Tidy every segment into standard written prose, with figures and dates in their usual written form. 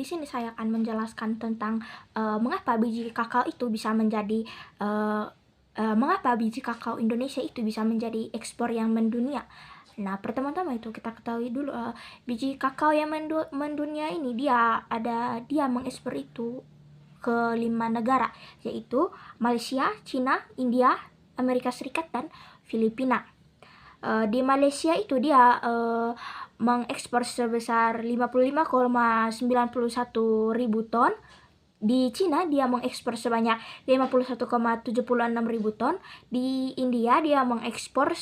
Di sini saya akan menjelaskan tentang mengapa biji kakao itu bisa menjadi mengapa biji kakao Indonesia itu bisa menjadi ekspor yang mendunia. Nah, pertama-tama itu kita ketahui dulu biji kakao yang mendunia ini dia mengekspor itu ke 5 negara, yaitu Malaysia, China, India, Amerika Serikat, dan Filipina. Di Malaysia itu dia mengekspor sebesar 55,91 ribu ton. Di Cina dia mengekspor sebanyak 51,76 ribu ton. Di India dia mengekspor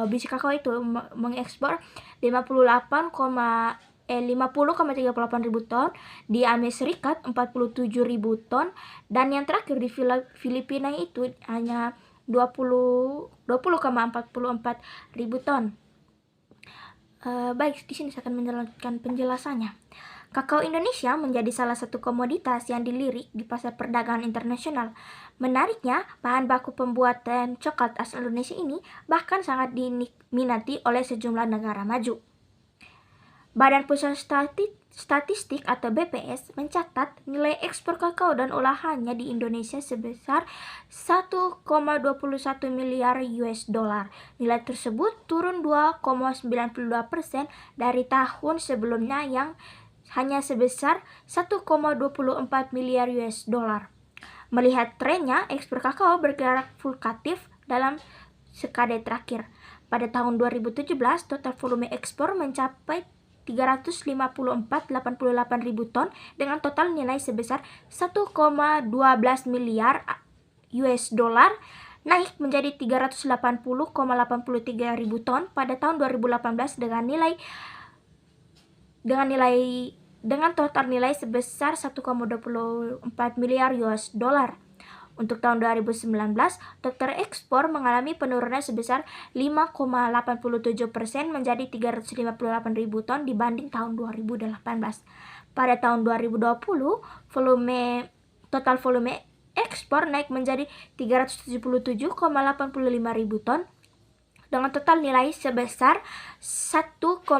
biji kakao itu mengekspor 50,38 ribu ton. Di Amerika Serikat 47 ribu ton. Dan yang terakhir di Filipina itu hanya 20,44 ribu ton. Baik, di sini saya akan menjelaskan penjelasannya. Kakao Indonesia menjadi salah satu komoditas yang dilirik di pasar perdagangan internasional. Menariknya, bahan baku pembuatan coklat asal Indonesia ini bahkan sangat diminati oleh sejumlah negara maju. Badan Pusat Statistik atau BPS mencatat nilai ekspor kakao dan olahannya di Indonesia sebesar 1,21 miliar US dollar. Nilai tersebut turun 2,92% dari tahun sebelumnya yang hanya sebesar 1,24 miliar US dollar. Melihat trennya, ekspor kakao bergerak fluktuatif dalam dekade terakhir. Pada tahun 2017, total volume ekspor mencapai 354,88 ribu ton dengan total nilai sebesar 1,12 miliar US dollar, naik menjadi 380,83 ribu ton pada tahun 2018 dengan total nilai sebesar 1,24 miliar US dollar. Untuk tahun 2019, total ekspor mengalami penurunan sebesar 5,87% menjadi 358 ribu ton dibanding tahun 2018. Pada tahun 2020, total volume ekspor naik menjadi 377,85 ribu ton dengan total nilai sebesar 1,24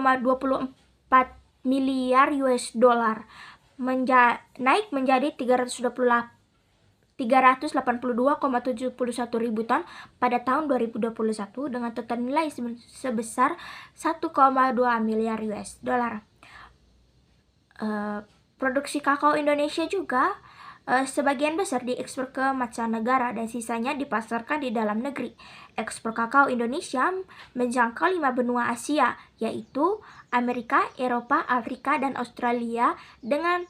miliar US dollar, naik menjadi 382,71 ribu ton pada tahun 2021 dengan total nilai sebesar 1,2 miliar US dollar. Produksi kakao Indonesia juga sebagian besar diekspor ke mancanegara dan sisanya dipasarkan di dalam negeri. Ekspor kakao Indonesia menjangkau 5 benua Asia, yaitu Amerika, Eropa, Afrika, dan Australia dengan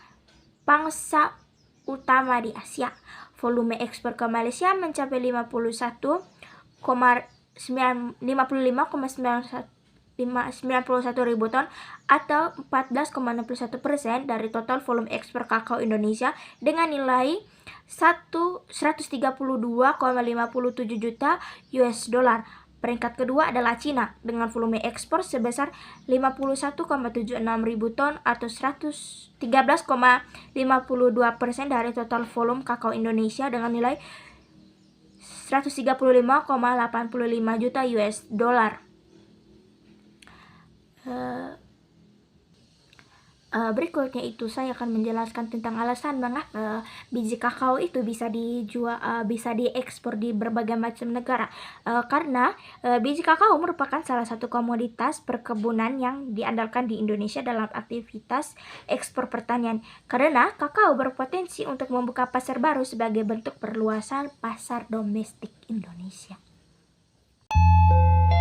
pangsa utama di Asia. Volume ekspor ke Malaysia mencapai 55,91 ribu ton atau 14,61% dari total volume ekspor kakao Indonesia dengan nilai 132,57 juta US dollar. Peringkat kedua adalah Cina dengan volume ekspor sebesar 51,76 ribu ton atau 13,52% dari total volume kakao Indonesia dengan nilai 135,85 juta US dollar. Berikutnya itu saya akan menjelaskan tentang alasan mengapa biji kakao itu bisa diekspor di berbagai macam negara. Karena biji kakao merupakan salah satu komoditas perkebunan yang diandalkan di Indonesia dalam aktivitas ekspor pertanian. Karena kakao berpotensi untuk membuka pasar baru sebagai bentuk perluasan pasar domestik Indonesia.